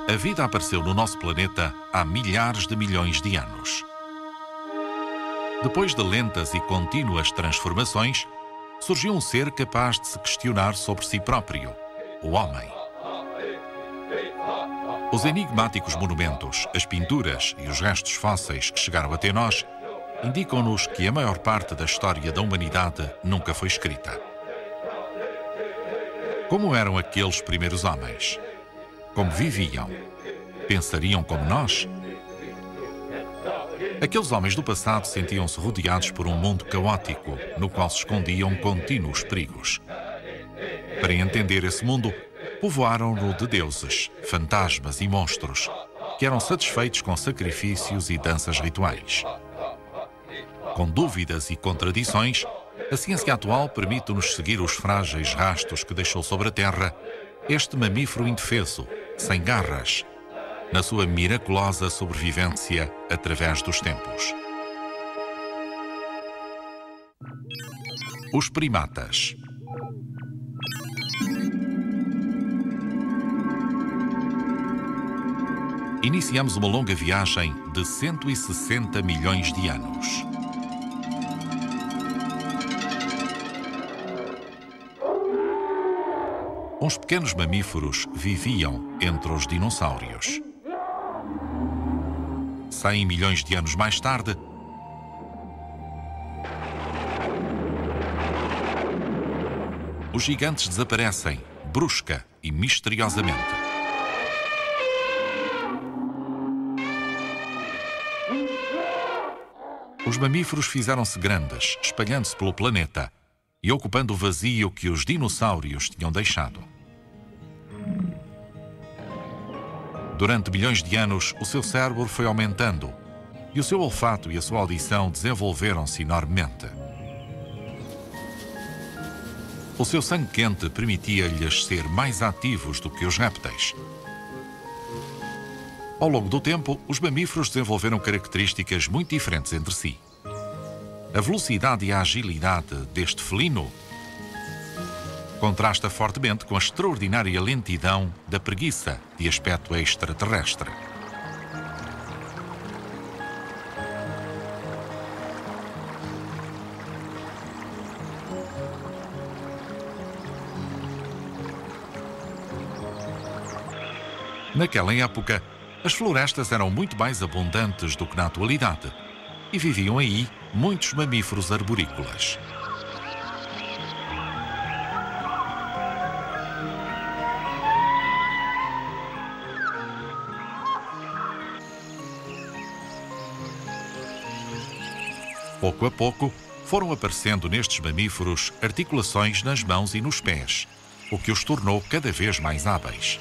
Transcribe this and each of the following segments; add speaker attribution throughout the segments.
Speaker 1: A vida apareceu no nosso planeta há milhares de milhões de anos. Depois de lentas e contínuas transformações, surgiu um ser capaz de se questionar sobre si próprio, o homem. Os enigmáticos monumentos, as pinturas e os restos fósseis que chegaram até nós indicam-nos que a maior parte da história da humanidade nunca foi escrita. Como eram aqueles primeiros homens? Como viviam? Pensariam como nós? Aqueles homens do passado sentiam-se rodeados por um mundo caótico, no qual se escondiam contínuos perigos. Para entender esse mundo, povoaram-no de deuses, fantasmas e monstros, que eram satisfeitos com sacrifícios e danças rituais. Com dúvidas e contradições, a ciência atual permite-nos seguir os frágeis rastros que deixou sobre a Terra este mamífero indefeso, sem garras, na sua miraculosa sobrevivência através dos tempos. Os primatas. Iniciamos uma longa viagem de 160 milhões de anos. Uns pequenos mamíferos viviam entre os dinossauros. 100 milhões de anos mais tarde, os gigantes desaparecem, brusca e misteriosamente. Os mamíferos fizeram-se grandes, espalhando-se pelo planeta e ocupando o vazio que os dinossauros tinham deixado. Durante milhões de anos, o seu cérebro foi aumentando e o seu olfato e a sua audição desenvolveram-se enormemente. O seu sangue quente permitia-lhes ser mais ativos do que os répteis. Ao longo do tempo, os mamíferos desenvolveram características muito diferentes entre si. A velocidade e a agilidade deste felino contrasta fortemente com a extraordinária lentidão da preguiça de aspecto extraterrestre. Naquela época, as florestas eram muito mais abundantes do que na atualidade e viviam aí muitos mamíferos arborícolas. Pouco a pouco, foram aparecendo nestes mamíferos articulações nas mãos e nos pés, o que os tornou cada vez mais hábeis.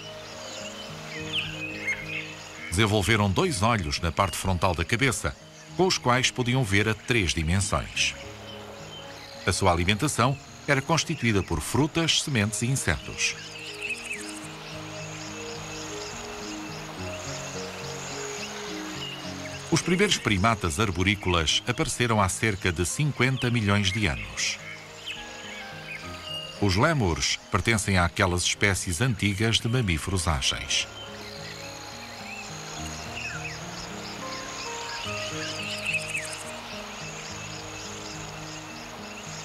Speaker 1: Desenvolveram 2 olhos na parte frontal da cabeça, com os quais podiam ver a 3 dimensões. A sua alimentação era constituída por frutas, sementes e insetos. Os primeiros primatas arborícolas apareceram há cerca de 50 milhões de anos. Os lémures pertencem àquelas espécies antigas de mamíferos ágeis.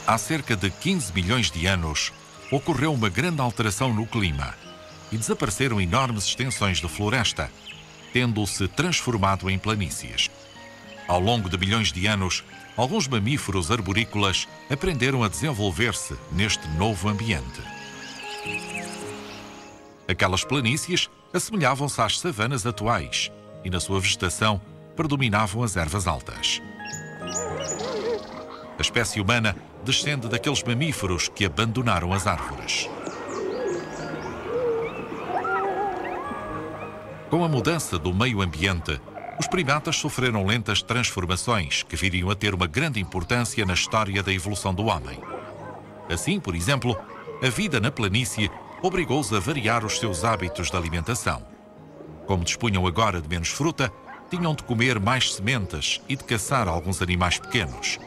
Speaker 1: Há cerca de 15 milhões de anos, ocorreu uma grande alteração no clima e desapareceram enormes extensões de floresta, tendo-se transformado em planícies. Ao longo de milhões de anos, alguns mamíferos arborícolas aprenderam a desenvolver-se neste novo ambiente. Aquelas planícies assemelhavam-se às savanas atuais e, na sua vegetação, predominavam as ervas altas. A espécie humana descende daqueles mamíferos que abandonaram as árvores. Com a mudança do meio ambiente, os primatas sofreram lentas transformações que viriam a ter uma grande importância na história da evolução do homem. Assim, por exemplo, a vida na planície obrigou-os a variar os seus hábitos de alimentação. Como dispunham agora de menos fruta, tinham de comer mais sementes e de caçar alguns animais pequenos.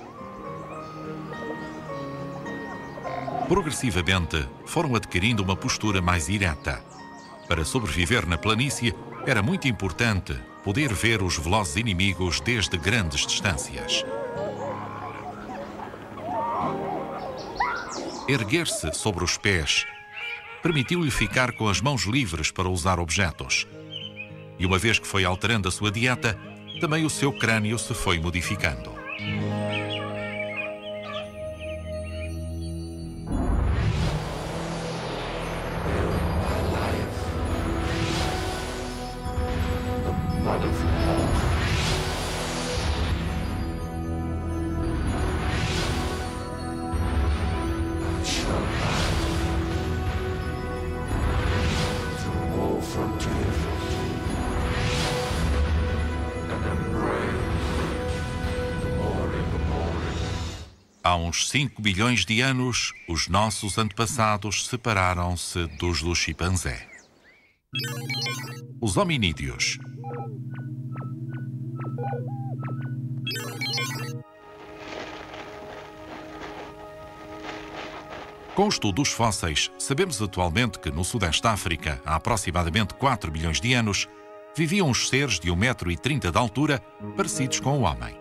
Speaker 1: Progressivamente, foram adquirindo uma postura mais ereta. Para sobreviver na planície, era muito importante poder ver os velozes inimigos desde grandes distâncias. Erguer-se sobre os pés permitiu-lhe ficar com as mãos livres para usar objetos. E uma vez que foi alterando a sua dieta, também o seu crânio se foi modificando. Há uns 5 bilhões de anos, os nossos antepassados separaram-se dos do chimpanzé. Os hominídeos. Com o estudo dos fósseis, sabemos atualmente que no Sudeste da África, há aproximadamente 4 bilhões de anos, viviam uns seres de 1,30 m de altura, parecidos com o homem.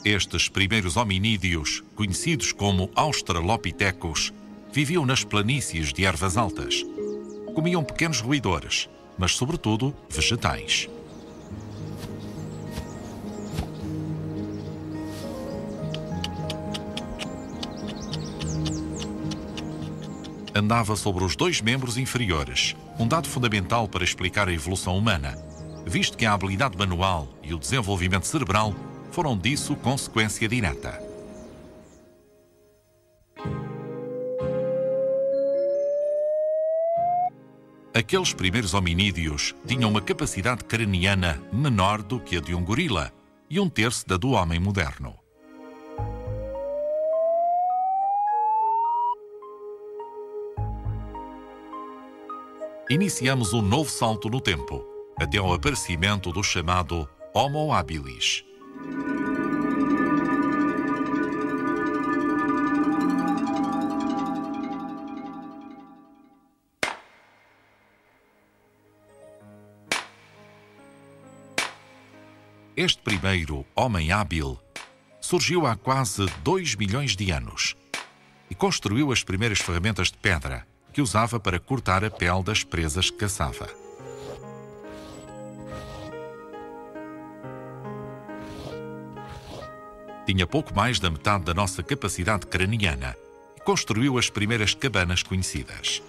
Speaker 1: Estes primeiros hominídeos, conhecidos como australopitecos, viviam nas planícies de ervas altas. Comiam pequenos roedores, mas sobretudo vegetais. Andava sobre os 2 membros inferiores, um dado fundamental para explicar a evolução humana, visto que a habilidade manual e o desenvolvimento cerebral foram disso consequência direta. Aqueles primeiros hominídeos tinham uma capacidade craniana menor do que a de um gorila e 1/3 da do homem moderno. Iniciamos um novo salto no tempo, até ao aparecimento do chamado Homo habilis. Este primeiro homem hábil surgiu há quase 2 milhões de anos e construiu as primeiras ferramentas de pedra que usava para cortar a pele das presas que caçava. Tinha pouco mais da metade da nossa capacidade craniana e construiu as primeiras cabanas conhecidas.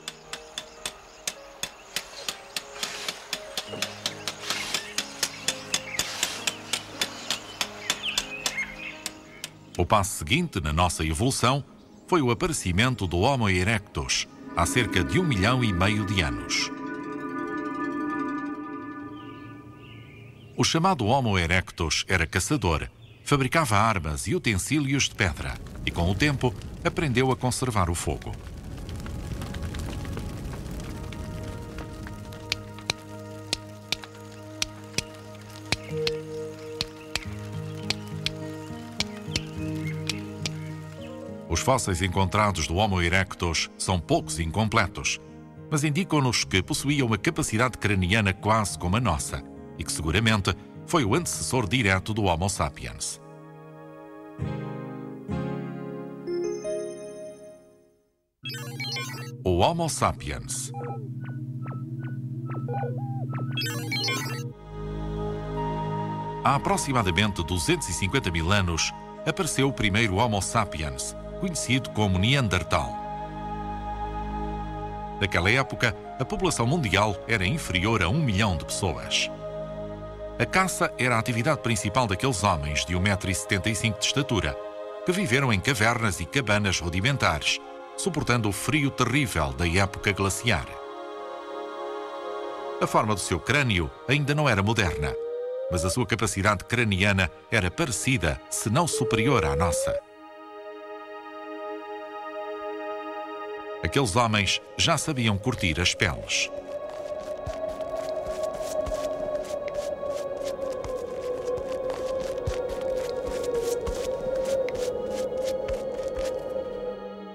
Speaker 1: O passo seguinte na nossa evolução foi o aparecimento do Homo erectus, há cerca de 1,5 milhão de anos. O chamado Homo erectus era caçador, fabricava armas e utensílios de pedra e, com o tempo, aprendeu a conservar o fogo. Os fósseis encontrados do Homo erectus são poucos e incompletos, mas indicam-nos que possuía uma capacidade craniana quase como a nossa e que seguramente foi o antecessor direto do Homo sapiens. O Homo sapiens. Há aproximadamente 250 mil anos apareceu o primeiro Homo sapiens, conhecido como Neandertal. Naquela época, a população mundial era inferior a 1 milhão de pessoas. A caça era a atividade principal daqueles homens de 1,75 m de estatura, que viveram em cavernas e cabanas rudimentares, suportando o frio terrível da época glaciar. A forma do seu crânio ainda não era moderna, mas a sua capacidade craniana era parecida, se não superior à nossa. Aqueles homens já sabiam curtir as peles.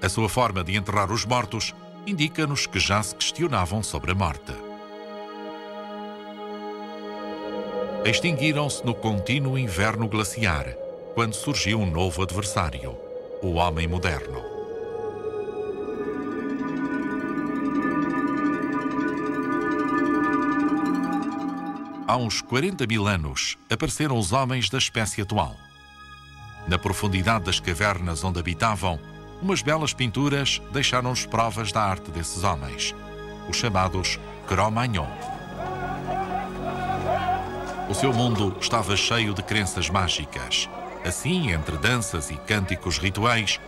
Speaker 1: A sua forma de enterrar os mortos indica-nos que já se questionavam sobre a morte. Extinguiram-se no contínuo inverno glaciar, quando surgiu um novo adversário, o homem moderno. Há uns 40 mil anos apareceram os homens da espécie atual. Na profundidade das cavernas onde habitavam, umas belas pinturas deixaram-nos provas da arte desses homens, os chamados Cro-Magnon. O seu mundo estava cheio de crenças mágicas. Assim, entre danças e cânticos rituais,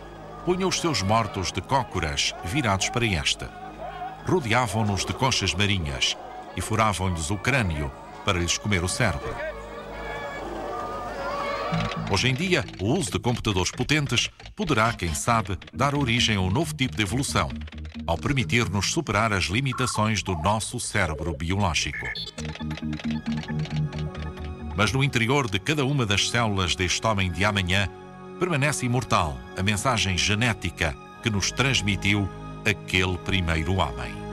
Speaker 1: punha os seus mortos de cócoras virados para esta. Rodeavam-nos de conchas marinhas e furavam-lhes o crânio para lhes comer o cérebro. Hoje em dia, o uso de computadores potentes poderá, quem sabe, dar origem a um novo tipo de evolução, ao permitir-nos superar as limitações do nosso cérebro biológico. Mas no interior de cada uma das células deste homem de amanhã permanece imortal a mensagem genética que nos transmitiu aquele primeiro homem.